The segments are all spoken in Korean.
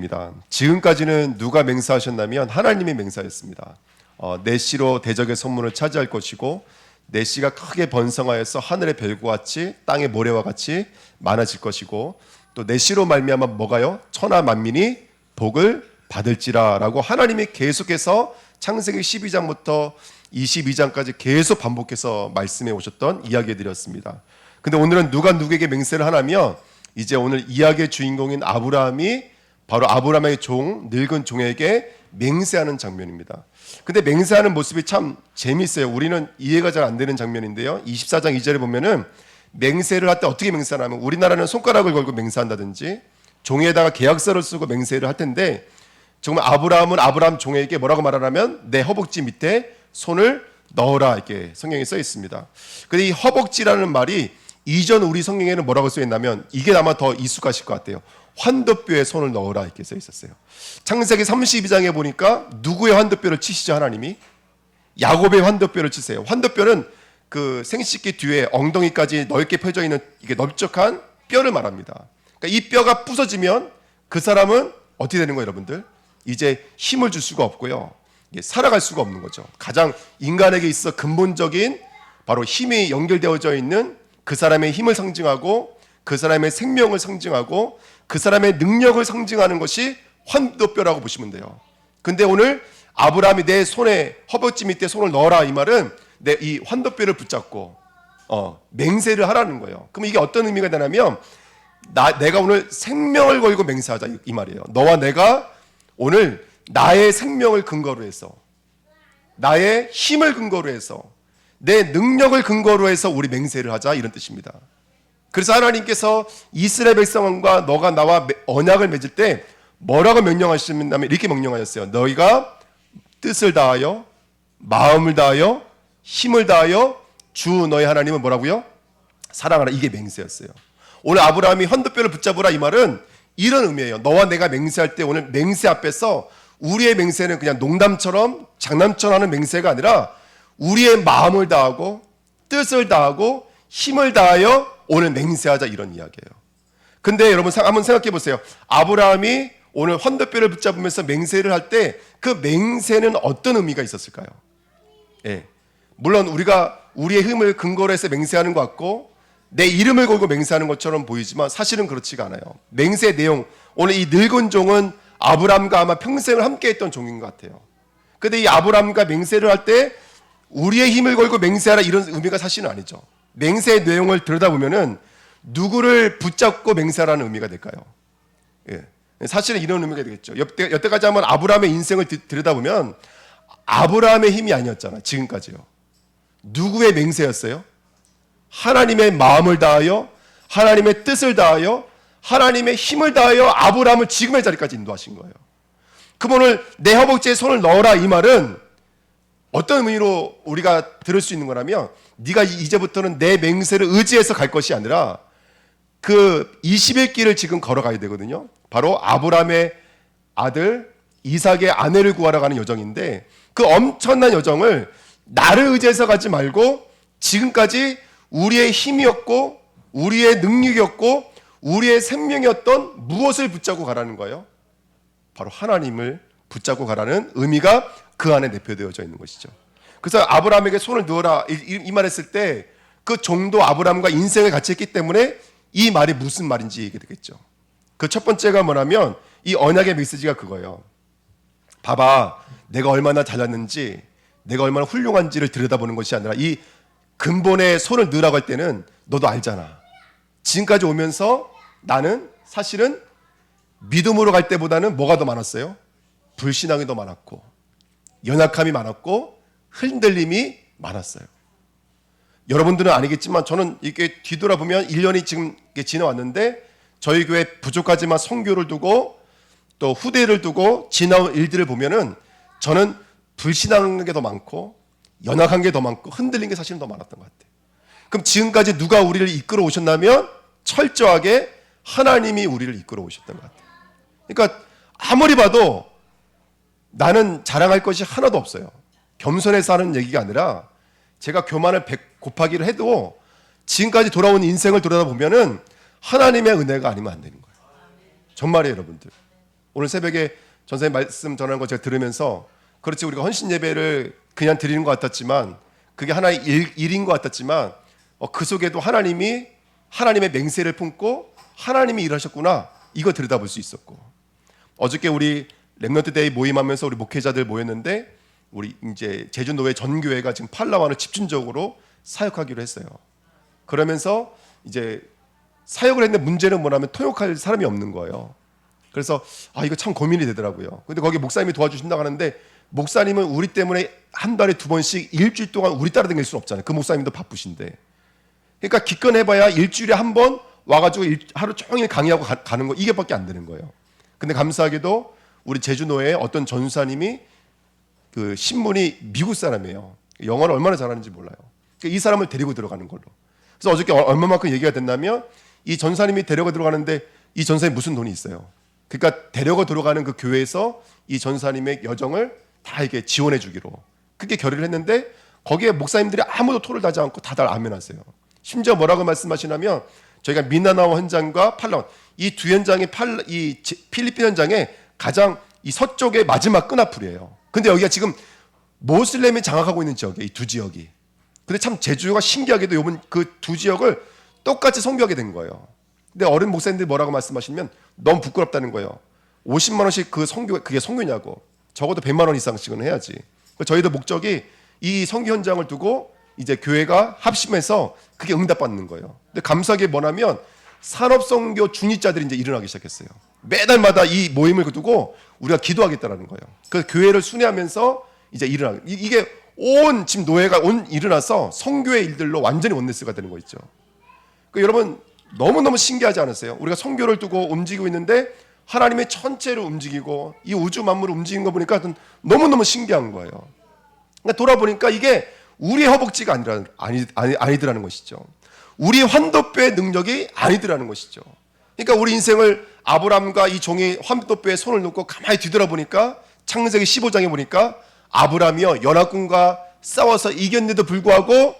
주일입니다. 지금까지는 누가 맹세하셨냐면 하나님이 맹세하였습니다. 내 씨로 대적의 선문을 차지할 것이고 내 씨가 크게 번성하여서 하늘의 별과 같이 땅의 모래와 같이 많아질 것이고 또 내 씨로 말미암아 뭐가요? 천하 만민이 복을 받을지라라고 하나님이 계속해서 창세기 12장부터 22장까지 계속 반복해서 말씀해 오셨던 이야기들이었습니다. 근데 오늘은 누가 누구에게 맹세를 하냐면 이제 오늘 이야기의 주인공인 아브라함이 바로 아브라함의 종, 늙은 종에게 맹세하는 장면입니다. 근데 맹세하는 모습이 참 재미있어요. 우리는 이해가 잘 안 되는 장면인데요. 24장 2절에 보면은 맹세를 할 때 어떻게 맹세하냐면 우리나라는 손가락을 걸고 맹세한다든지 종이에다가 계약서를 쓰고 맹세를 할 텐데 정말 아브라함은 아브라함 종에게 뭐라고 말하냐면 내 허벅지 밑에 손을 넣어라 이렇게 성경에 써 있습니다. 근데 이 허벅지라는 말이 이전 우리 성경에는 뭐라고 써 있냐면 이게 아마 더 익숙하실 것 같아요. 환도뼈에 손을 넣어라 이렇게 써 있었어요. 창세기 32장에 보니까 누구의 환도뼈를 치시죠? 하나님이 야곱의 환도뼈를 치세요. 환도뼈는 그 생식기 뒤에 엉덩이까지 넓게 펴져 있는 이게 넓적한 뼈를 말합니다. 그러니까 이 뼈가 부서지면 그 사람은 어떻게 되는 거예요, 여러분들? 이제 힘을 줄 수가 없고요. 살아갈 수가 없는 거죠. 가장 인간에게 있어 근본적인 바로 힘이 연결되어져 있는 그 사람의 힘을 상징하고 그 사람의 생명을 상징하고 그 사람의 능력을 상징하는 것이 환도뼈라고 보시면 돼요. 근데 오늘 아브라함이 내 손에 허벅지 밑에 손을 넣어라 이 말은 내 이 환도뼈를 붙잡고 맹세를 하라는 거예요. 그럼 이게 어떤 의미가 되냐면 내가 오늘 생명을 걸고 맹세하자 이 말이에요. 너와 내가 오늘 나의 생명을 근거로 해서 나의 힘을 근거로 해서 내 능력을 근거로 해서 우리 맹세를 하자 이런 뜻입니다. 그래서 하나님께서 이스라엘 백성과 너가 나와 언약을 맺을 때 뭐라고 명령하시냐면 이렇게 명령하셨어요. 너희가 뜻을 다하여 마음을 다하여 힘을 다하여 주 너희 하나님을 뭐라고요? 사랑하라. 이게 맹세였어요. 오늘 아브라함이 환도뼈를 붙잡으라 이 말은 이런 의미예요. 너와 내가 맹세할 때 오늘 맹세 앞에서 우리의 맹세는 그냥 농담처럼 장난처럼 하는 맹세가 아니라 우리의 마음을 다하고 뜻을 다하고 힘을 다하여 오늘 맹세하자 이런 이야기예요. 근데 여러분 한번 생각해 보세요. 아브라함이 오늘 환도뼈를 붙잡으면서 맹세를 할 때 그 맹세는 어떤 의미가 있었을까요? 예. 물론 우리가 우리의 힘을 근거로 해서 맹세하는 것 같고 내 이름을 걸고 맹세하는 것처럼 보이지만 사실은 그렇지가 않아요. 맹세의 내용, 오늘 이 늙은 종은 아브라함과 아마 평생을 함께했던 종인 것 같아요. 근데 이 아브라함과 맹세를 할 때 우리의 힘을 걸고 맹세하라 이런 의미가 사실은 아니죠. 맹세의 내용을 들여다보면은 누구를 붙잡고 맹세하라는 의미가 될까요? 예. 사실은 이런 의미가 되겠죠. 여태까지 한번 아브라함의 인생을 들여다보면 아브라함의 힘이 아니었잖아. 지금까지요. 누구의 맹세였어요? 하나님의 마음을 다하여 하나님의 뜻을 다하여 하나님의 힘을 다하여 아브라함을 지금의 자리까지 인도하신 거예요. 그럼 오늘 내 허벅지에 손을 넣어라 이 말은 어떤 의미로 우리가 들을 수 있는 거라면 네가 이제부터는 내 맹세를 의지해서 갈 것이 아니라 그 21길을 지금 걸어가야 되거든요. 바로 아브라함의 아들 이삭의 아내를 구하러 가는 여정인데 그 엄청난 여정을 나를 의지해서 가지 말고 지금까지 우리의 힘이었고 우리의 능력이었고 우리의 생명이었던 무엇을 붙잡고 가라는 거예요? 바로 하나님을 붙잡고 가라는 의미가 그 안에 내포되어져 있는 것이죠. 그래서 아브라함에게 손을 넣어라 이 말했을 때 그 종도 아브라함과 인생을 같이 했기 때문에 이 말이 무슨 말인지 얘기가 되겠죠. 그 첫 번째가 뭐냐면 이 언약의 메시지가 그거예요. 봐봐, 내가 얼마나 잘났는지 내가 얼마나 훌륭한지를 들여다보는 것이 아니라 이 근본에 손을 넣으라고 할 때는 너도 알잖아. 지금까지 오면서 나는 사실은 믿음으로 갈 때보다는 뭐가 더 많았어요? 불신앙이 더 많았고 연약함이 많았고 흔들림이 많았어요. 여러분들은 아니겠지만 저는 이렇게 뒤돌아보면 1년이 지금 지나왔는데 저희 교회 부족하지만 선교를 두고 또 후대를 두고 지나온 일들을 보면은 저는 불신앙한 게 더 많고 연약한 게 더 많고 흔들린 게 사실은 더 많았던 것 같아요. 그럼 지금까지 누가 우리를 이끌어 오셨냐면 철저하게 하나님이 우리를 이끌어 오셨던 것 같아요. 그러니까 아무리 봐도 나는 자랑할 것이 하나도 없어요. 겸손해서 하는 얘기가 아니라 제가 교만을 100 곱하기를 해도 지금까지 돌아온 인생을 돌아보면은 하나님의 은혜가 아니면 안 되는 거예요. 정말이에요, 여러분들. 오늘 새벽에 전사님 말씀 전하는 거 제가 들으면서 그렇지 우리가 헌신 예배를 그냥 드리는 것 같았지만 그게 하나의 일인 것 같았지만 그 속에도 하나님의 맹세를 품고 하나님이 일하셨구나 이거 들여다볼 수 있었고 어저께 우리 렘넌트 데이 모임하면서 우리 목회자들 모였는데 우리 이제 제주노회 전교회가 지금 팔라완을 집중적으로 사역하기로 했어요. 그러면서 이제 사역을 했는데 문제는 뭐냐면 통역할 사람이 없는 거예요. 그래서 이거 참 고민이 되더라고요. 근데 거기 목사님이 도와주신다고 하는데 목사님은 우리 때문에 한 달에 2번씩 일주일 동안 우리 따라다닐 수는 없잖아요. 그 목사님도 바쁘신데. 그러니까 기껏해봐야 일주일에 한 번 와가지고 하루 종일 강의하고 가는 거 이게밖에 안 되는 거예요. 근데 감사하게도 우리 제주노회에 어떤 전사님이 그 신분이 미국 사람이에요. 영어를 얼마나 잘하는지 몰라요. 그러니까 이 사람을 데리고 들어가는 걸로. 그래서 어저께 얼마만큼 얘기가 됐냐면 이 전사님이 데려가 들어가는데 이 전사님 무슨 돈이 있어요. 그러니까 데려가 들어가는 그 교회에서 이 전사님의 여정을 다 이렇게 지원해 주기로 그렇게 결의를 했는데 거기에 목사님들이 아무도 토를 다지 않고 다들 아멘하세요. 심지어 뭐라고 말씀하시냐면 저희가 미나나오 현장과 팔라완 이 두 현장이 필리핀 현장에 가장 이 서쪽의 마지막 끈앞풀이에요. 근데 여기가 지금 모슬렘이 장악하고 있는 지역이에요. 이 두 지역이. 근데 참 제주가 신기하게도 이번 그 두 지역을 똑같이 선교하게 된 거예요. 근데 어른 목사님들이 뭐라고 말씀하시면 너무 부끄럽다는 거예요. 50만 원씩 그 선교 그게 선교냐고. 적어도 100만 원 이상씩은 해야지. 저희도 목적이 이 선교 현장을 두고 이제 교회가 합심해서 그게 응답받는 거예요. 근데 감사하게 뭐냐면 산업선교 중립자들이 이제 일어나기 시작했어요. 매달마다 이 모임을 두고 우리가 기도하겠다라는 거예요. 그 교회를 순회하면서 이제 이게 온 지금 노예가 일어나서 선교의 일들로 완전히 원네스가 되는 거 있죠. 그러니까 여러분 너무너무 신기하지 않으세요? 우리가 선교를 두고 움직이고 있는데 하나님의 전체를 움직이고 이 우주 만물을 움직이는 거 보니까 너무너무 신기한 거예요. 그러니까 돌아보니까 이게 우리의 허벅지가 아니더라는 것이죠. 우리의 환도뼈의 능력이 아니더라는 것이죠. 그러니까 우리 인생을 아브라함과 이 종이 환도뼈에 손을 놓고 가만히 뒤돌아보니까 창세기 15장에 보니까 아브라함이요 연합군과 싸워서 이겼는데도 불구하고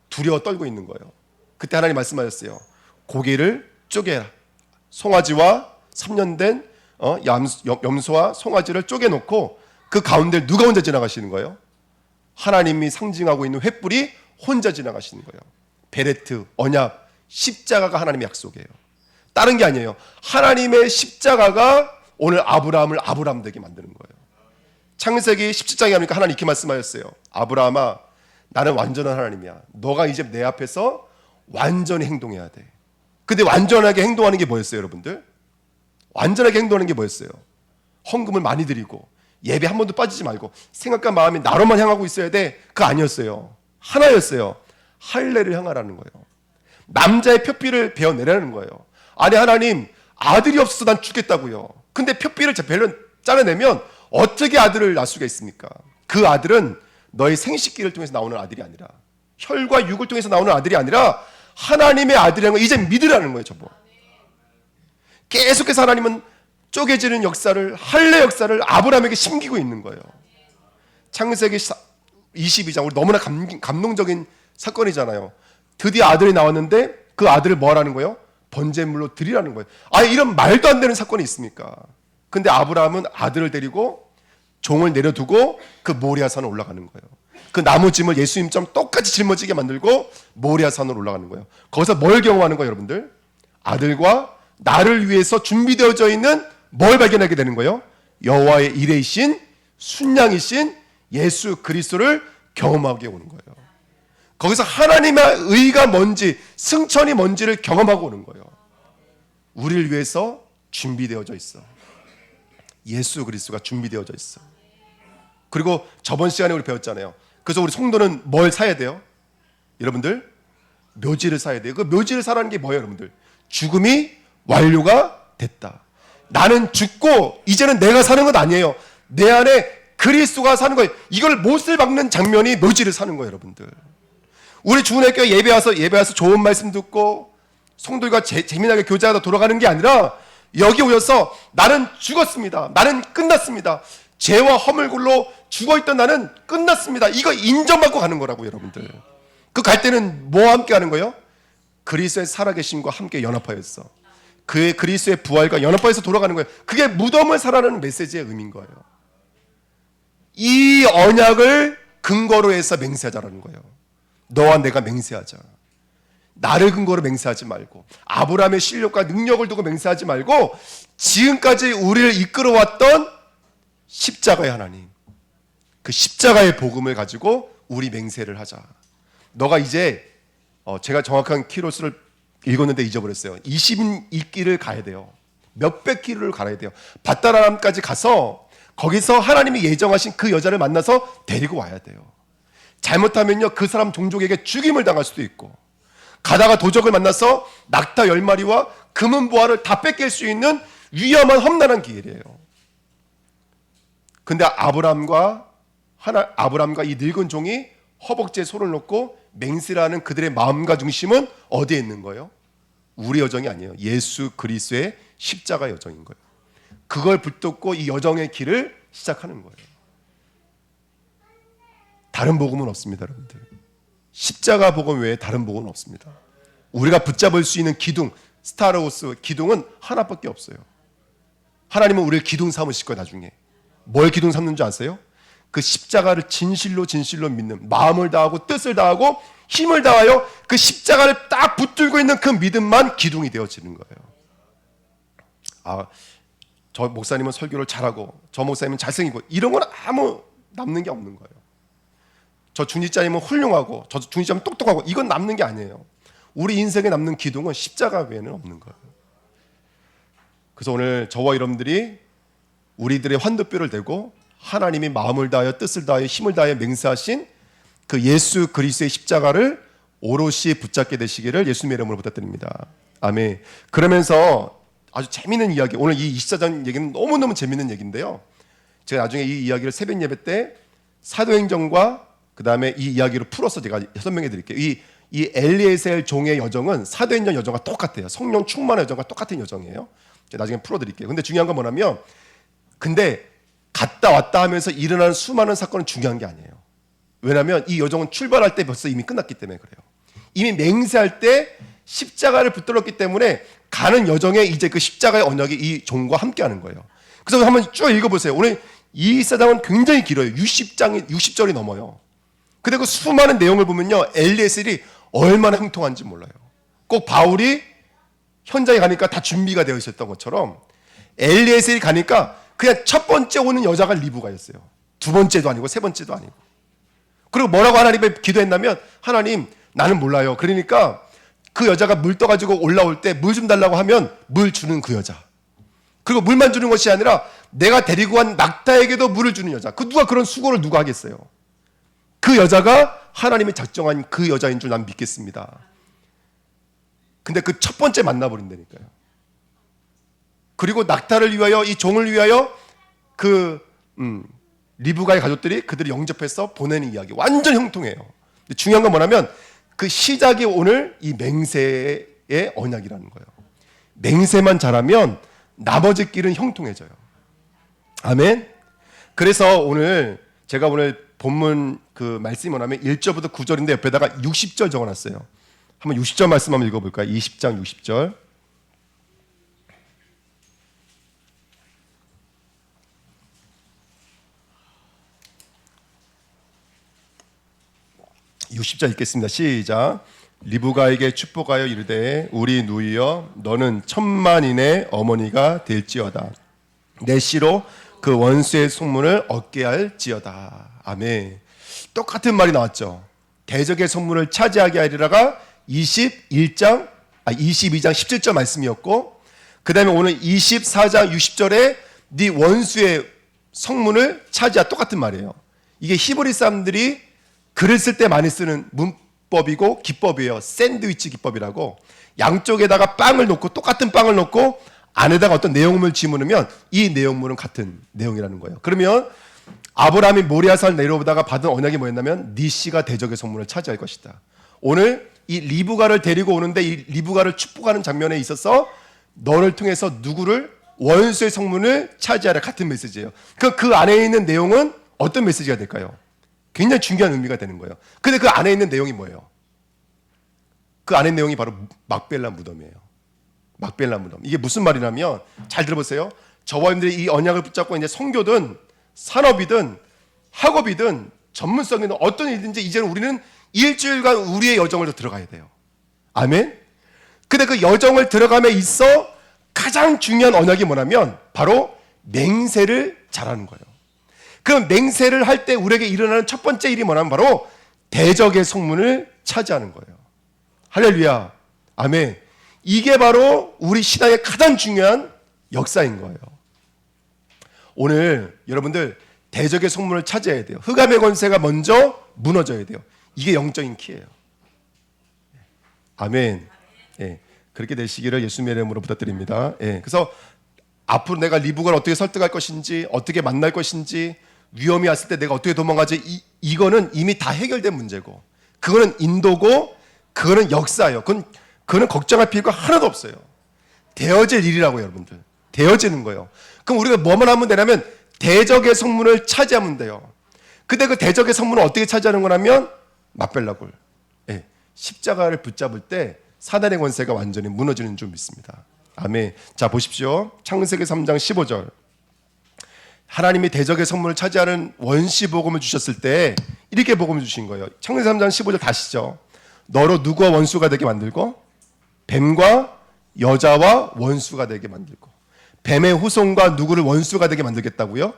두려워 떨고 있는 거예요. 그때 하나님 말씀하셨어요. 고기를 쪼개라. 송아지와 3년 된 염소와 송아지를 쪼개놓고 그 가운데 누가 혼자 지나가시는 거예요? 하나님이 상징하고 있는 횃불이 혼자 지나가시는 거예요. 베레트, 언약, 십자가가 하나님의 약속이에요. 다른 게 아니에요. 하나님의 십자가가 오늘 아브라함을 아브라함 되게 만드는 거예요. 창세기 17장에 하니까 하나님 이렇게 말씀하셨어요. 아브라함아, 나는 완전한 하나님이야. 너가 이제 내 앞에서 완전히 행동해야 돼. 근데 완전하게 행동하는 게 뭐였어요, 여러분들? 완전하게 행동하는 게 뭐였어요? 헌금을 많이 드리고 예배 한 번도 빠지지 말고 생각과 마음이 나로만 향하고 있어야 돼. 그거 아니었어요. 하나였어요. 할례를 향하라는 거예요. 남자의 표피를 베어내라는 거예요. 아니 하나님 아들이 없어서 난 죽겠다고요. 근데 표피를 짜내내면 어떻게 아들을 낳을 수가 있습니까? 그 아들은 너의 생식기를 통해서 나오는 아들이 아니라 혈과 육을 통해서 나오는 아들이 아니라 하나님의 아들이라는 걸 이제 믿으라는 거예요. 저거. 계속해서 하나님은 쪼개지는 역사를 할례 역사를 아브라함에게 심기고 있는 거예요. 창세기 22장 우리 너무나 감동적인 사건이잖아요. 드디어 아들이 나왔는데 그 아들을 뭐 하라는 거예요? 번제물로 드리라는 거예요. 아니 이런 말도 안 되는 사건이 있습니까? 근데 아브라함은 아들을 데리고 종을 내려두고 그 모리아산으로 올라가는 거예요. 그 나무짐을 예수님처럼 똑같이 짊어지게 만들고 모리아산으로 올라가는 거예요. 거기서 뭘 경험하는 거예요, 여러분들? 아들과 나를 위해서 준비되어져 있는 뭘 발견하게 되는 거예요? 여호와의 이레이신 순양이신 예수 그리스도를 경험하게 오는 거예요. 거기서 하나님의 의가 뭔지 승천이 뭔지를 경험하고 오는 거예요. 우리를 위해서 준비되어져 있어. 예수 그리스도가 준비되어져 있어. 그리고 저번 시간에 우리 배웠잖아요. 그래서 우리 성도는 뭘 사야 돼요? 여러분들 묘지를 사야 돼요. 그 묘지를 사라는 게 뭐예요, 여러분들? 죽음이 완료가 됐다. 나는 죽고 이제는 내가 사는 건 아니에요. 내 안에 그리스도가 사는 거예요. 이걸 못을 박는 장면이 묘지를 사는 거예요, 여러분들. 우리 주은혜교회 예배 와서 좋은 말씀 듣고 성도들과 재미나게 교제하다 돌아가는 게 아니라 여기 오셔서 나는 죽었습니다. 나는 끝났습니다. 죄와 허물굴로 죽어있던 나는 끝났습니다. 이거 인정받고 가는 거라고 여러분들. 그 갈 때는 뭐와 함께 하는 거예요? 그리스도의 살아계심과 함께 연합하였어. 그의 그리스도의 부활과 연합하여서 돌아가는 거예요. 그게 무덤을 사라는 메시지의 의미인 거예요. 이 언약을 근거로 해서 맹세하자라는 거예요. 너와 내가 맹세하자. 나를 근거로 맹세하지 말고, 아브라함의 실력과 능력을 두고 맹세하지 말고, 지금까지 우리를 이끌어왔던 십자가의 하나님, 그 십자가의 복음을 가지고 우리 맹세를 하자. 너가 이제 제가 정확한 키로수를 읽었는데 잊어버렸어요. 20일길을 가야 돼요. 몇백 킬로를 가야 돼요. 밧다람까지 가서 거기서 하나님이 예정하신 그 여자를 만나서 데리고 와야 돼요. 잘못하면요, 그 사람 종족에게 죽임을 당할 수도 있고, 가다가 도적을 만나서 낙타 10마리와 금은 보화를 다 뺏길 수 있는 위험한 험난한 길이에요. 근데 아브람과 이 늙은 종이 허벅지에 손을 놓고 맹세라는 그들의 마음과 중심은 어디에 있는 거예요? 우리 여정이 아니에요. 예수 그리스도의 십자가 여정인 거예요. 그걸 붙잡고 이 여정의 길을 시작하는 거예요. 다른 복음은 없습니다, 여러분들. 십자가 복음 외에 다른 복음은 없습니다. 우리가 붙잡을 수 있는 기둥, 스타로스 기둥은 하나밖에 없어요. 하나님은 우리를 기둥 삼으실 거예요. 나중에 뭘 기둥 삼는 줄 아세요? 그 십자가를 진실로 믿는, 마음을 다하고 뜻을 다하고 힘을 다하여 그 십자가를 딱 붙들고 있는 그 믿음만 기둥이 되어지는 거예요. 저 목사님은 설교를 잘하고 저 목사님은 잘생기고 이런 건 아무 남는 게 없는 거예요. 저 중직자님은 훌륭하고 저 중직자님은 똑똑하고 이건 남는 게 아니에요. 우리 인생에 남는 기둥은 십자가 외에는 없는 거예요. 그래서 오늘 저와 여러분들이 우리들의 환도뼈를 대고 하나님이 마음을 다하여 뜻을 다하여 힘을 다하여 맹세하신 그 예수 그리스도의 십자가를 오롯이 붙잡게 되시기를 예수님의 이름으로 부탁드립니다. 아멘. 그러면서 아주 재미있는 이야기, 오늘 이 24장 얘기는 너무너무 재미있는 얘기인데요, 제가 나중에 이 이야기를 새벽 예배 때 사도행전과 그 다음에 이 이야기를 풀어서 제가 설명해 드릴게요. 이 엘리에셀 종의 여정은 사도행전 여정과 똑같아요. 성령 충만의 여정과 똑같은 여정이에요. 제가 나중에 풀어 드릴게요. 근데 중요한 건 뭐냐면, 근데 갔다 왔다 하면서 일어나는 수많은 사건은 중요한 게 아니에요. 왜냐하면 이 여정은 출발할 때 벌써 이미 끝났기 때문에 그래요. 이미 맹세할 때 십자가를 붙들었기 때문에 가는 여정에 이제 그 십자가의 언약이 이 종과 함께하는 거예요. 그래서 한번 쭉 읽어보세요. 오늘 이 24장은 굉장히 길어요. 60절이 넘어요. 근데 그 수많은 내용을 보면요, 엘리에셀이 얼마나 형통한지 몰라요. 꼭 바울이 현장에 가니까 다 준비가 되어 있었던 것처럼 엘리에셀이 가니까 그냥 첫 번째 오는 여자가 리브가였어요. 두 번째도 아니고 세 번째도 아니고. 그리고 뭐라고 하나님께 기도했냐면, 하나님 나는 몰라요. 그러니까 그 여자가 물 떠가지고 올라올 때 물 좀 달라고 하면 물 주는 그 여자. 그리고 물만 주는 것이 아니라 내가 데리고 간 낙타에게도 물을 주는 여자. 누가 그런 수고를 누가 하겠어요? 그 여자가 하나님이 작정한 그 여자인 줄 난 믿겠습니다. 근데 그 첫 번째 만나버린다니까요. 그리고 낙타를 위하여, 이 종을 위하여 리브가의 가족들이 그들을 영접해서 보내는 이야기. 완전 형통해요. 근데 중요한 건 뭐냐면 그 시작이 오늘 이 맹세의 언약이라는 거예요. 맹세만 잘하면 나머지 길은 형통해져요. 아멘. 그래서 제가 오늘 본문 그 말씀이 뭐냐면 1절부터 9절인데 옆에다가 60절 적어놨어요. 한번 60절 말씀 한번 읽어볼까요? 20장 60절. 60절 읽겠습니다. 시작. 리브가에게 축복하여 이르되 우리 누이여 너는 천만인의 어머니가 될지어다. 내 씨로 그 원수의 속문을 얻게 할지어다. 아멘. 똑같은 말이 나왔죠. 대적의 속문을 차지하게 하리라가 22장 17절 말씀이었고, 그 다음에 오늘 24장 60절에 네 원수의 성문을 차지하, 똑같은 말이에요. 이게 히브리 사람들이 글을 쓸 때 많이 쓰는 문법이고 기법이에요. 샌드위치 기법이라고. 양쪽에다가 빵을 놓고, 똑같은 빵을 놓고 안에다가 어떤 내용물을 집어넣으면 이 내용물은 같은 내용이라는 거예요. 그러면 아브라함이 모리아산을 내려오다가 받은 언약이 뭐였냐면 네 씨가 대적의 성문을 차지할 것이다. 오늘 이 리브가를 데리고 오는데 이 리브가를 축복하는 장면에 있어서 너를 통해서 누구를, 원수의 성문을 차지하라, 같은 메시지예요. 그 안에 있는 내용은 어떤 메시지가 될까요? 굉장히 중요한 의미가 되는 거예요. 근데 그 안에 있는 내용이 뭐예요? 그 안에 있는 내용이 바로 막벨라 무덤이에요. 막벨라 무덤. 이게 무슨 말이냐면 잘 들어보세요. 저와 여러분들이 이 언약을 붙잡고 이제 선교든 산업이든 학업이든 전문성이든 어떤 일든지 이제는 우리는 일주일간 우리의 여정을 들어가야 돼요. 아멘. 근데 그 여정을 들어감에 있어 가장 중요한 언약이 뭐냐면 바로 맹세를 잘하는 거예요. 그 맹세를 할 때 우리에게 일어나는 첫 번째 일이 뭐냐면 바로 대적의 성문을 차지하는 거예요. 할렐루야. 아멘. 이게 바로 우리 신앙의 가장 중요한 역사인 거예요. 오늘 여러분들 대적의 성문을 차지해야 돼요. 흑암의 권세가 먼저 무너져야 돼요. 이게 영적인 키예요. 아멘. 예, 그렇게 되시기를 예수님의 이름으로 부탁드립니다. 예, 그래서 앞으로 내가 리브가를 어떻게 설득할 것인지, 어떻게 만날 것인지, 위험이 왔을 때 내가 어떻게 도망가지, 이거는 이미 다 해결된 문제고, 그거는 인도고, 그거는 역사예요. 그거는 걱정할 필요가 하나도 없어요. 되어질 일이라고요, 여러분들. 되어지는 거예요. 그럼 우리가 뭐만 하면 되냐면 대적의 성문을 차지하면 돼요. 근데 그 대적의 성문을 어떻게 차지하는 거냐면 막벨라굴, 예, 십자가를 붙잡을 때 사단의 권세가 완전히 무너지는 줄 믿습니다. 아멘. 자, 보십시오. 창세기 3장 15절. 하나님이 대적의 성문을 차지하는 원시 복음을 주셨을 때 이렇게 복음을 주신 거예요. 창세기 3장 15절 다시죠. 너로 누구와 원수가 되게 만들고 뱀과 여자와 원수가 되게 만들고. 뱀의 후손과 누구를 원수가 되게 만들겠다고요?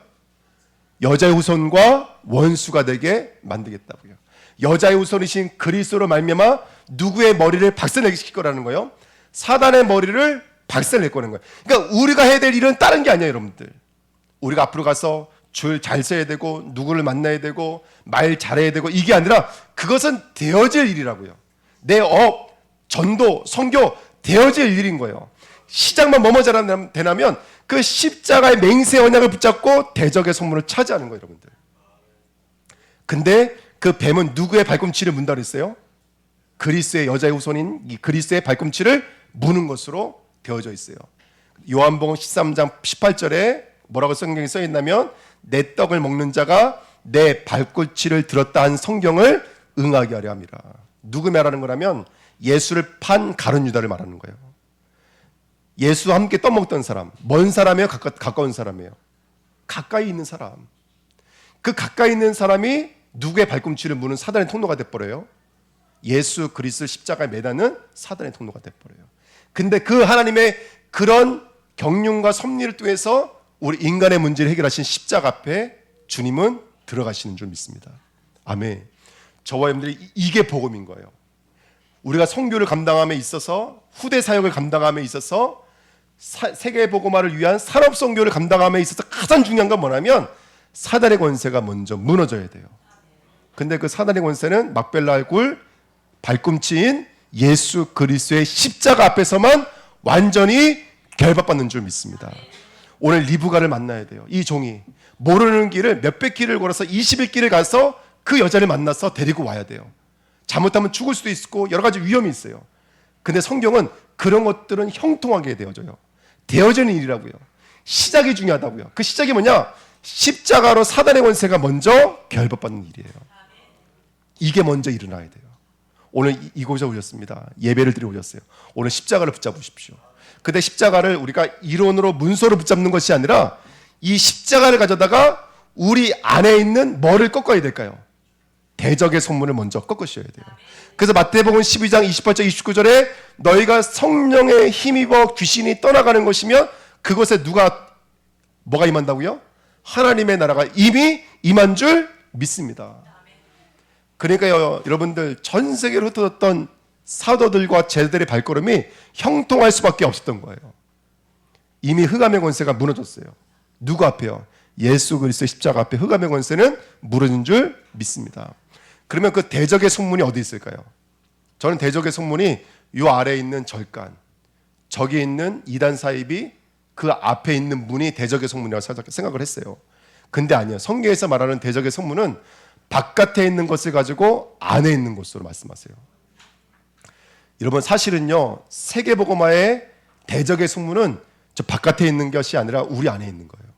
여자의 후손과 원수가 되게 만들겠다고요. 여자의 후손이신 그리스도로 말미암아 누구의 머리를 박살내게 시킬 거라는 거예요? 사단의 머리를 박살낼 거라는 거예요. 그러니까 우리가 해야 될 일은 다른 게 아니에요, 여러분들. 우리가 앞으로 가서 줄 잘 서야 되고 누구를 만나야 되고 말 잘해야 되고 이게 아니라 그것은 되어질 일이라고요. 내 업, 전도, 선교 되어질 일인 거예요. 시작만 뭐뭐 잘하면 되냐면 그 십자가의 맹세 언약을 붙잡고 대적의 성문을 차지하는 거예요, 여러분들. 근데 그 뱀은 누구의 발꿈치를 문다 그랬어요? 그리스의 여자의 후손인 이 그리스의 발꿈치를 무는 것으로 되어져 있어요. 요한복음 13장 18절에 뭐라고 성경에 써 있냐면 내 떡을 먹는 자가 내 발꿈치를 들었다 한 성경을 응하게 하려 함이라. 누구 말하는 거라면 예수를 판 가룟 유다를 말하는 거예요. 예수와 함께 떠먹던 사람, 먼 사람이에요? 가까운 사람이에요? 가까이 있는 사람. 그 가까이 있는 사람이 누구의 발꿈치를 무는 사단의 통로가 돼버려요. 예수 그리스도 십자가에 매다는 사단의 통로가 돼버려요. 근데 그 하나님의 그런 경륜과 섭리를 통해서 우리 인간의 문제를 해결하신 십자가 앞에 주님은 들어가시는 줄 믿습니다. 아멘. 저와 여러분들이 이게 복음인 거예요. 우리가 선교를 감당함에 있어서 후대 사역을 감당함에 있어서 세계 복음화를 위한 산업 선교를 감당함에 있어서 가장 중요한 건 뭐냐면 사단의 권세가 먼저 무너져야 돼요. 근데 그 사단의 권세는 막벨라 얼굴 발꿈치인 예수 그리스도의 십자가 앞에서만 완전히 결박받는 줄 믿습니다. 오늘 리브가를 만나야 돼요. 이 종이 모르는 길을 몇백 길을 걸어서 20일 가서 그 여자를 만나서 데리고 와야 돼요. 잘못하면 죽을 수도 있고 여러 가지 위험이 있어요. 근데 성경은 그런 것들은 형통하게 되어져요. 되어지는 일이라고요. 시작이 중요하다고요. 그 시작이 뭐냐? 십자가로 사단의 권세가 먼저 결박받는 일이에요. 이게 먼저 일어나야 돼요. 오늘 이곳에 오셨습니다. 예배를 드리고 오셨어요. 오늘 십자가를 붙잡으십시오. 근데 십자가를 우리가 이론으로 문서로 붙잡는 것이 아니라 이 십자가를 가져다가 우리 안에 있는 뭐를 꺾어야 될까요? 대적의 성문을 먼저 꺾으셔야 돼요. 그래서 마태복음 12장 28절 29절에 너희가 성령에 힘입어 귀신이 떠나가는 것이면 그것에 뭐가 임한다고요? 하나님의 나라가 이미 임한 줄 믿습니다. 그러니까요, 여러분들 전 세계로 흩어졌던 사도들과 제자들의 발걸음이 형통할 수밖에 없었던 거예요. 이미 흑암의 권세가 무너졌어요. 누구 앞에요? 예수 그리스도의 십자가 앞에 흑암의 권세는 무너진 줄 믿습니다. 그러면 그 대적의 성문이 어디 있을까요? 저는 대적의 성문이 요 아래에 있는 절간, 저기 있는 이단 사입이 그 앞에 있는 문이 대적의 성문이라고 생각을 했어요. 근데 아니에요. 성경에서 말하는 대적의 성문은 바깥에 있는 것을 가지고 안에 있는 것으로 말씀하세요. 여러분 사실은요, 세계복음화의 대적의 성문은 저 바깥에 있는 것이 아니라 우리 안에 있는 거예요.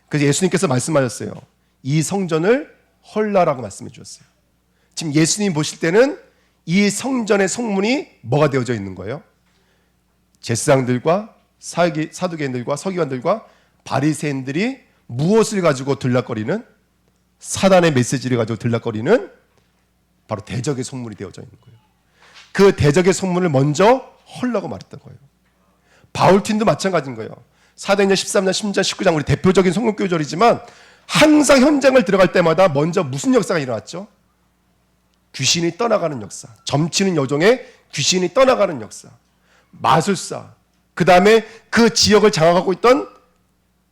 그래서 예수님께서 말씀하셨어요. 이 성전을 헐라라고 말씀해 주셨어요. 지금 예수님 보실 때는 이 성전의 성문이 뭐가 되어져 있는 거예요? 제사장들과 사두개인들과 서기관들과 바리새인들이 무엇을 가지고 들락거리는, 사단의 메시지를 가지고 들락거리는 바로 대적의 선물이 되어져 있는 거예요. 그 대적의 선물을 먼저 헐라고 말했던 거예요. 바울팀도 마찬가지인 거예요. 사도행전 13장, 16장, 19장 우리 대표적인 성경교절이지만 항상 현장을 들어갈 때마다 먼저 무슨 역사가 일어났죠? 귀신이 떠나가는 역사, 점치는 여종의 귀신이 떠나가는 역사, 마술사, 그 다음에 그 지역을 장악하고 있던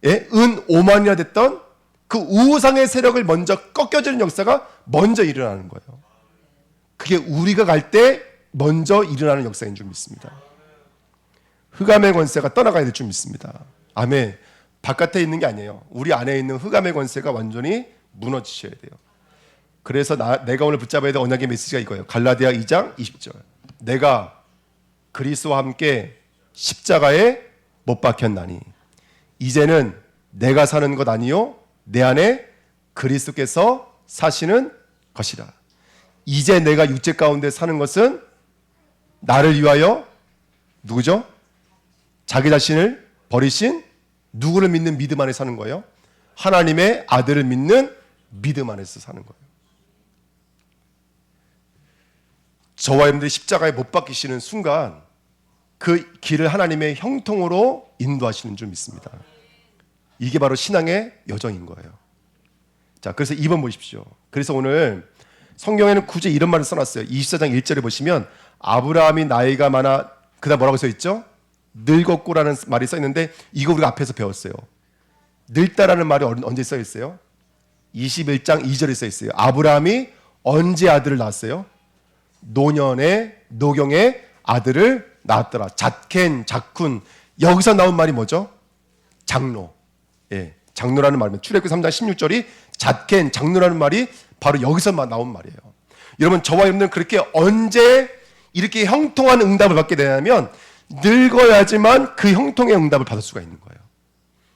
은 5만이나 됐던 그 우상의 세력을 먼저 꺾여지는 역사가 먼저 일어나는 거예요. 그게 우리가 갈 때 먼저 일어나는 역사인 줄 믿습니다. 흑암의 권세가 떠나가야 될 줄 믿습니다. 아멘. 바깥에 있는 게 아니에요. 우리 안에 있는 흑암의 권세가 완전히 무너지셔야 돼요. 그래서 내가 오늘 붙잡아야 될 언약의 메시지가 이거예요. 갈라디아 2장 20절. 내가 그리스도와 함께 십자가에 못 박혔나니 이제는 내가 사는 것 아니요 내 안에 그리스도께서 사시는 것이라. 이제 내가 육체 가운데 사는 것은 나를 위하여 누구죠? 자기 자신을 버리신 누구를 믿는 믿음 안에 사는 거예요? 하나님의 아들을 믿는 믿음 안에서 사는 거예요. 저와 여러분들이 십자가에 못 박히시는 순간 그 길을 하나님의 형통으로 인도하시는 줄 믿습니다. 이게 바로 신앙의 여정인 거예요. 자, 그래서 2번 보십시오. 그래서 오늘 성경에는 굳이 이런 말을 써놨어요. 24장 1절에 보시면 아브라함이 나이가 많아, 그 다음 뭐라고 써있죠? 늙었고라는 말이 써있는데 이거 우리가 앞에서 배웠어요. 늙다라는 말이 언제 써있어요? 21장 2절에 써있어요. 아브라함이 언제 아들을 낳았어요? 노경의 아들을 낳았더라. 잣켄, 잣쿤. 여기서 나온 말이 뭐죠? 장로. 예, 장로라는 말이면 출애굽기 3장 16절이 잣켄, 장로라는 말이 바로 여기서 나온 말이에요. 여러분, 저와 여러분들은 그렇게 언제 이렇게 형통한 응답을 받게 되냐면 늙어야지만 그 형통의 응답을 받을 수가 있는 거예요.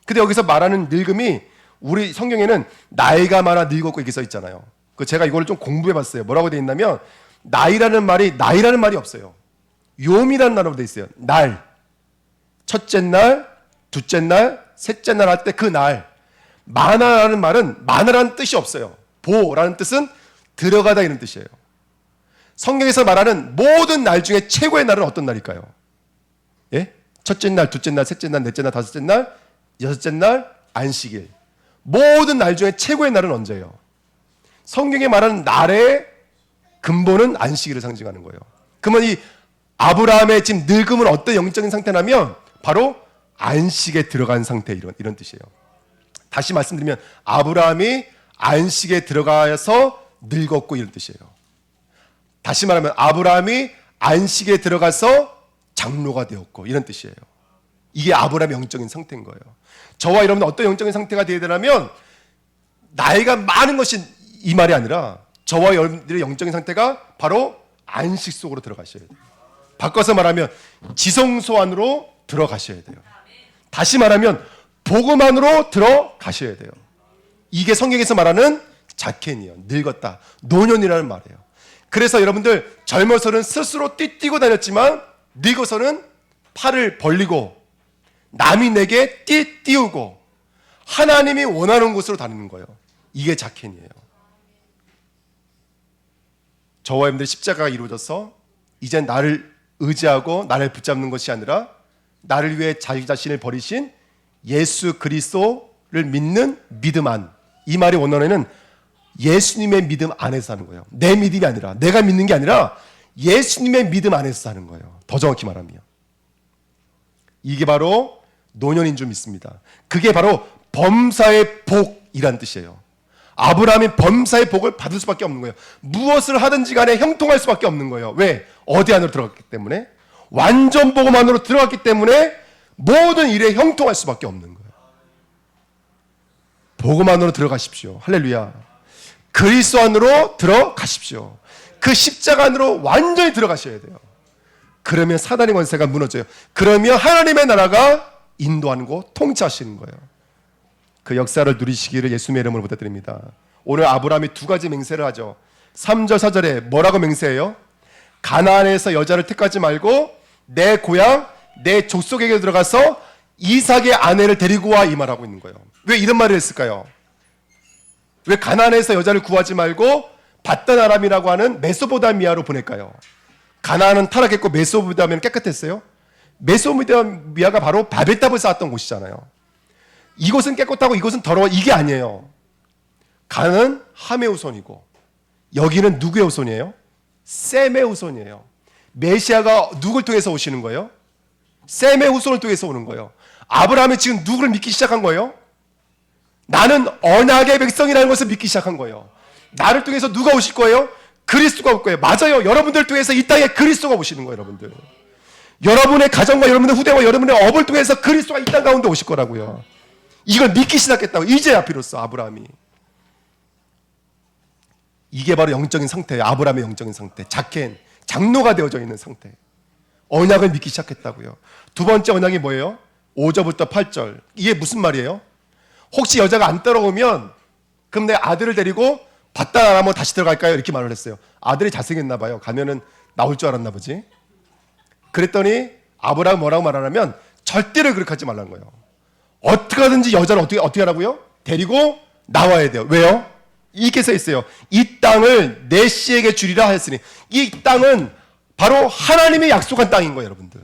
근데 여기서 말하는 늙음이 우리 성경에는 나이가 많아 늙었고 이렇게 써 있잖아요. 그 제가 이거를 좀 공부해 봤어요. 뭐라고 돼 있냐면 나이라는 말이 없어요. 요미라는 단어로 돼 있어요. 날. 첫째 날, 둘째 날, 셋째 날 할 때 그 날. 많아라는 말은 많으라는 뜻이 없어요. 보라는 뜻은 들어가다 이런 뜻이에요. 성경에서 말하는 모든 날 중에 최고의 날은 어떤 날일까요? 예? 첫째 날, 둘째 날, 셋째 날, 넷째 날, 다섯째 날, 여섯째 날, 안식일. 모든 날 중에 최고의 날은 언제예요? 성경에 말하는 날의 근본은 안식일을 상징하는 거예요. 그러면 이 아브라함의 지금 늙음은 어떤 영적인 상태냐면 바로 안식에 들어간 상태, 이런 뜻이에요. 다시 말씀드리면 아브라함이 안식에 들어가서 늙었고 이런 뜻이에요. 다시 말하면 아브라함이 안식에 들어가서 장로가 되었고 이런 뜻이에요. 이게 아브라함의 영적인 상태인 거예요. 저와 여러분은 어떤 영적인 상태가 되어야 되냐면 나이가 많은 것이 이 말이 아니라 저와 여러분들의 영적인 상태가 바로 안식 속으로 들어가셔야 돼요. 바꿔서 말하면 지성소 안으로 들어가셔야 돼요. 다시 말하면 복음 안으로 들어가셔야 돼요. 이게 성경에서 말하는 자켄이에요. 늙었다. 노년이라는 말이에요. 그래서 여러분들 젊어서는 스스로 띠뛰고 다녔지만 늙어서는 팔을 벌리고 남이 내게 띠띄우고 하나님이 원하는 곳으로 다니는 거예요. 이게 자켄이에요. 저와 여러분들 십자가가 이루어져서 이제 나를 의지하고 나를 붙잡는 것이 아니라 나를 위해 자기 자신을 버리신 예수 그리스도를 믿는 믿음 안. 이 말의 원어에는 예수님의 믿음 안에서 사는 거예요. 내 믿음이 아니라 내가 믿는 게 아니라 예수님의 믿음 안에서 사는 거예요. 더 정확히 말하면 이게 바로 노년인 줄 믿습니다. 그게 바로 범사의 복이란 뜻이에요. 아브라함이 범사의 복을 받을 수밖에 없는 거예요. 무엇을 하든지 간에 형통할 수밖에 없는 거예요. 왜? 어디 안으로 들어갔기 때문에, 완전 복음 안으로 들어갔기 때문에 모든 일에 형통할 수밖에 없는 거예요. 복음 안으로 들어가십시오. 할렐루야. 그리스도 안으로 들어가십시오. 그 십자가 안으로 완전히 들어가셔야 돼요. 그러면 사단의 권세가 무너져요. 그러면 하나님의 나라가 인도하고 통치하시는 거예요. 그 역사를 누리시기를 예수님의 이름으로 부탁드립니다. 오늘 아브라함이 두 가지 맹세를 하죠. 3절 4절에 뭐라고 맹세해요? 가나안에서 여자를 택하지 말고 내 고향 내 족속에게 들어가서 이삭의 아내를 데리고 와, 이 말하고 있는 거예요. 왜 이런 말을 했을까요? 왜 가나안에서 여자를 구하지 말고 바단 아람이라고 하는 메소포타미아로 보낼까요? 가나안은 타락했고 메소포타미아는 깨끗했어요. 메소포타미아가 바로 바벨탑을 쌓았던 곳이잖아요. 이곳은 깨끗하고 이곳은 더러워, 이게 아니에요. 가나안은 함의 후손이고 여기는 누구의 후손이에요? 셈의 후손이에요. 메시아가 누굴 통해서 오시는 거예요? 셈의 후손을 통해서 오는 거예요. 아브라함이 지금 누구를 믿기 시작한 거예요? 나는 언약의 백성이라는 것을 믿기 시작한 거예요. 나를 통해서 누가 오실 거예요? 그리스도가 올 거예요. 맞아요. 여러분들 통해서 이 땅에 그리스도가 오시는 거예요. 여러분들, 여러분의 가정과 여러분의 후대와 여러분의 업을 통해서 그리스도가 이 땅 가운데 오실 거라고요. 이걸 믿기 시작했다고. 이제야 비로소 아브라함이, 이게 바로 영적인 상태예요. 아브라함의 영적인 상태, 자켄, 장로가 되어져 있는 상태. 언약을 믿기 시작했다고요. 두 번째 언약이 뭐예요? 5절부터 8절. 이게 무슨 말이에요? 혹시 여자가 안 따라오면 그럼 내 아들을 데리고 바단 아람으로 다시 들어갈까요? 이렇게 말을 했어요. 아들이 잘생겼나 봐요. 가면은 나올 줄 알았나 보지. 그랬더니 아브라함이 뭐라고 말하냐면 절대로 그렇게 하지 말라는 거예요. 어떻게 하든지 여자를 어떻게 하라고요? 데리고 나와야 돼요. 왜요? 이렇게 써 있어요. 이 땅을 내 씨에게 주리라 하였으니, 이 땅은 바로 하나님의 약속한 땅인 거예요. 여러분들,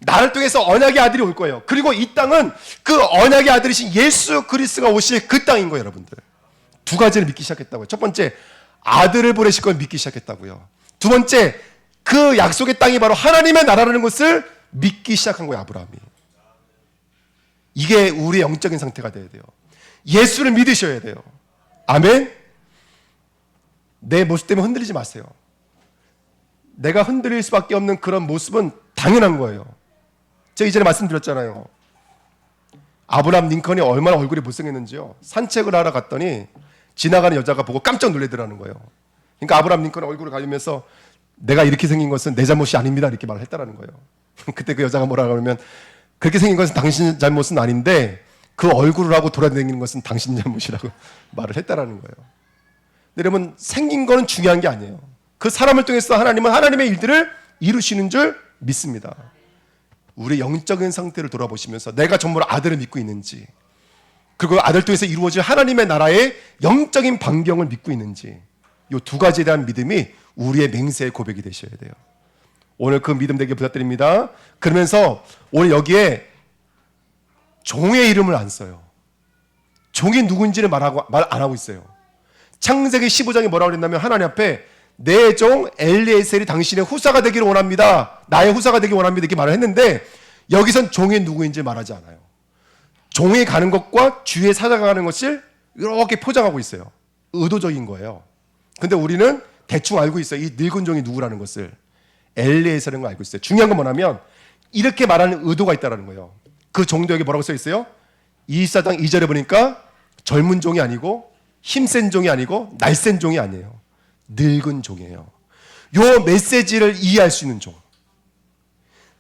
나를 통해서 언약의 아들이 올 거예요. 그리고 이 땅은 그 언약의 아들이신 예수 그리스도가 오실 그 땅인 거예요. 여러분들, 두 가지를 믿기 시작했다고요. 첫 번째, 아들을 보내실 걸 믿기 시작했다고요. 두 번째, 그 약속의 땅이 바로 하나님의 나라라는 것을 믿기 시작한 거예요. 아브라함이. 이게 우리의 영적인 상태가 돼야 돼요. 예수를 믿으셔야 돼요. 아멘. 내 모습 때문에 흔들리지 마세요. 내가 흔들릴 수밖에 없는 그런 모습은 당연한 거예요. 제가 이전에 말씀드렸잖아요. 아브라함 링컨이 얼마나 얼굴이 못생겼는지요. 산책을 하러 갔더니 지나가는 여자가 보고 깜짝 놀래더라는 거예요. 그러니까 아브라함 링컨의 얼굴을 가리면서 내가 이렇게 생긴 것은 내 잘못이 아닙니다, 이렇게 말을 했다라는 거예요. 그때 그 여자가 뭐라고 하면, 그렇게 생긴 것은 당신 잘못은 아닌데 그 얼굴을 하고 돌아다니는 것은 당신 잘못이라고 말을 했다라는 거예요. 여러분, 생긴 거는 중요한 게 아니에요. 그 사람을 통해서 하나님은 하나님의 일들을 이루시는 줄 믿습니다. 우리 영적인 상태를 돌아보시면서 내가 정말 아들을 믿고 있는지, 그리고 아들 통해서 이루어질 하나님의 나라의 영적인 반경을 믿고 있는지, 이 두 가지에 대한 믿음이 우리의 맹세의 고백이 되셔야 돼요. 오늘 그 믿음 되게 부탁드립니다. 그러면서 오늘 여기에 종의 이름을 안 써요. 종이 누군지를 말 안 하고 있어요. 창세기 15장에 뭐라고 그랬냐면, 하나님 앞에 내 종 엘리에셀이 당신의 후사가 되기를 원합니다, 나의 후사가 되기를 원합니다, 이렇게 말을 했는데, 여기선 종이 누구인지 말하지 않아요. 종이 가는 것과 주의 사자가 가는 것을 이렇게 포장하고 있어요. 의도적인 거예요. 근데 우리는 대충 알고 있어요. 이 늙은 종이 누구라는 것을. 엘리에셀인 걸 알고 있어요. 중요한 건 뭐냐면 이렇게 말하는 의도가 있다는 거예요. 그 종도 여기 뭐라고 써 있어요? 24장 2절에 보니까 젊은 종이 아니고 힘센 종이 아니고 날쌘 종이 아니에요. 늙은 종이에요. 요 메시지를 이해할 수 있는 종,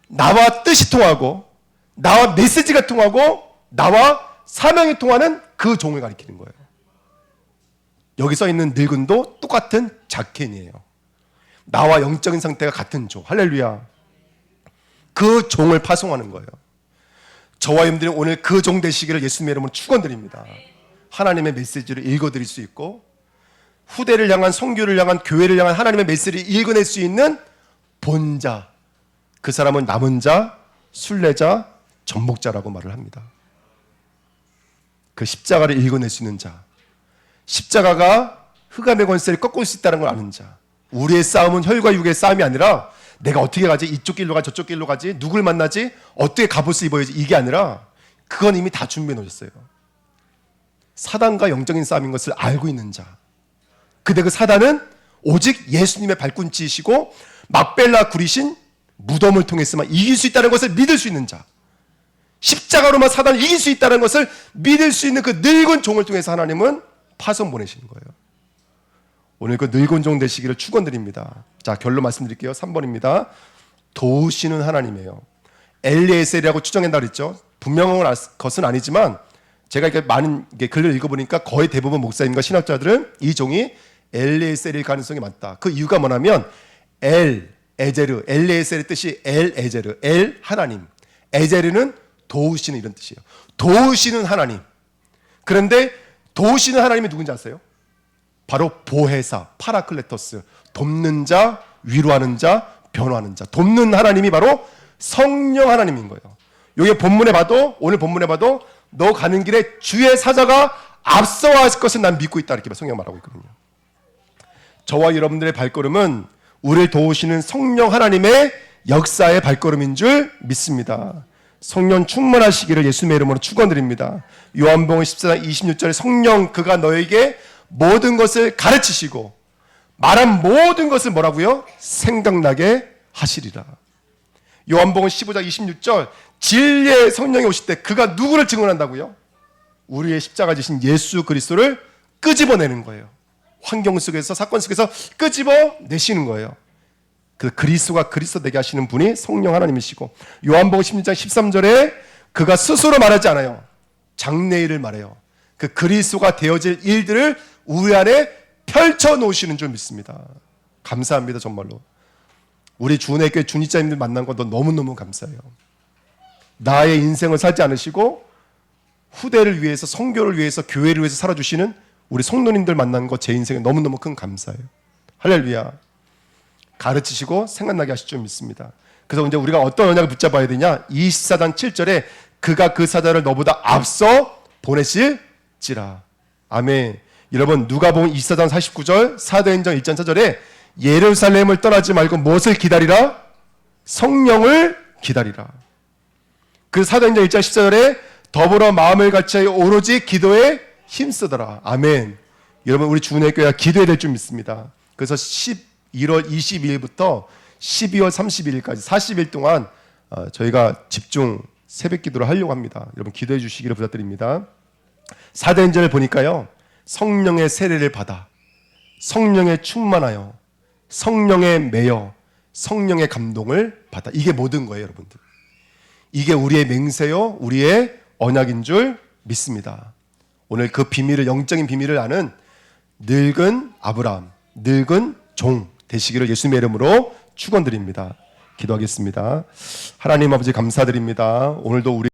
나와 뜻이 통하고 나와 메시지가 통하고 나와 사명이 통하는 그 종을 가리키는 거예요. 여기 써 있는 늙은도 똑같은 자켄이에요. 나와 영적인 상태가 같은 종. 할렐루야. 그 종을 파송하는 거예요. 저와 여러분들이 오늘 그 종 되시기를 예수님의 이름으로 축원드립니다. 하나님의 메시지를 읽어드릴 수 있고, 후대를 향한, 성교를 향한, 교회를 향한 하나님의 메시지를 읽어낼 수 있는 본자, 그 사람은 남은 자, 순례자, 전복자라고 말을 합니다. 그 십자가를 읽어낼 수 있는 자, 십자가가 흑암의 권세를 꺾을 수 있다는 걸 아는 자. 우리의 싸움은 혈과 육의 싸움이 아니라 내가 어떻게 가지, 이쪽 길로 가지, 저쪽 길로 가지, 누굴 만나지, 어떻게 갑옷을 입어야지, 이게 아니라 그건 이미 다 준비해 놓으셨어요. 사단과 영적인 싸움인 것을 알고 있는 자. 근데 그 사단은 오직 예수님의 발꿈치이시고 막벨라 구리신 무덤을 통해서만 이길 수 있다는 것을 믿을 수 있는 자. 십자가로만 사단을 이길 수 있다는 것을 믿을 수 있는 그 늙은 종을 통해서 하나님은 파송 보내시는 거예요. 오늘 그 늙은 종 되시기를 축원드립니다. 자, 결론 말씀드릴게요. 3번입니다. 도우시는 하나님이에요. 엘리에셀이라고 추정한다고 그랬죠. 분명한 것은 아니지만 제가 이렇게 많은 글을 읽어보니까 거의 대부분 목사님과 신학자들은 이 종이 엘리에셀일 가능성이 많다. 그 이유가 뭐냐면 엘, 에제르, 엘레셀의 뜻이 엘 에제르, 엘 하나님. 에제르는 도우시는 이런 뜻이에요. 도우시는 하나님. 그런데 도우시는 하나님이 누군지 아세요? 바로 보혜사, 파라클레토스, 돕는 자, 위로하는 자, 변호하는 자. 돕는 하나님이 바로 성령 하나님인 거예요. 여기 본문에 봐도, 오늘 본문에 봐도 너 가는 길에 주의 사자가 앞서갈 것을 난 믿고 있다 이렇게 성경 말하고 있거든요. 저와 여러분들의 발걸음은 우리를 도우시는 성령 하나님의 역사의 발걸음인 줄 믿습니다. 성령 충만하시기를 예수님의 이름으로 축원드립니다. 요한복음 14장 26절에 성령 그가 너에게 모든 것을 가르치시고 말한 모든 것을 뭐라고요? 생각나게 하시리라. 요한복음 15장 26절 진리의 성령이 오실 때 그가 누구를 증언한다고요? 우리의 십자가 지신 예수 그리스도를 끄집어내는 거예요. 환경 속에서 사건 속에서 끄집어내시는 거예요. 그 그리스도가 그리스도 되게 하시는 분이 성령 하나님이시고 요한복음 16장 13절에 그가 스스로 말하지 않아요. 장래일을 말해요. 그 그리스도가 되어질 일들을 우리 안에 펼쳐놓으시는 줄 믿습니다. 감사합니다. 정말로 우리 주은혜교회 주니자님들 만난 것도 너무너무 감사해요. 나의 인생을 살지 않으시고 후대를 위해서 성교를 위해서 교회를 위해서 살아주시는 우리 성도님들 만난 것 제 인생에 너무너무 큰 감사예요. 할렐루야. 가르치시고 생각나게 하실 줄 믿습니다. 그래서 이제 우리가 어떤 언약을 붙잡아야 되냐? 24장 7절에 그가 그 사자를 너보다 앞서 보내실지라. 아멘. 여러분 누가복음 24장 49절, 사도행전 1장 4절에 예루살렘을 떠나지 말고 무엇을 기다리라? 성령을 기다리라. 그 사도행전 1장 14절에 더불어 마음을 같이하여 오로지 기도에 힘쓰더라. 아멘. 여러분 우리 주은혜교회가 기도해야 될 줄 믿습니다. 그래서 11월 22일부터 12월 31일까지 40일 동안 저희가 집중 새벽 기도를 하려고 합니다. 여러분 기도해 주시기를 부탁드립니다. 사도행전을 보니까요. 성령의 세례를 받아 성령에 충만하여 성령에 매여 성령의 감동을 받아. 이게 모든 거예요, 여러분들. 이게 우리의 맹세요, 우리의 언약인 줄 믿습니다. 오늘 그 비밀을, 영적인 비밀을 아는 늙은 아브라함, 늙은 종 되시기를 예수님의 이름으로 축원드립니다. 기도하겠습니다. 하나님 아버지 감사드립니다. 오늘도 우리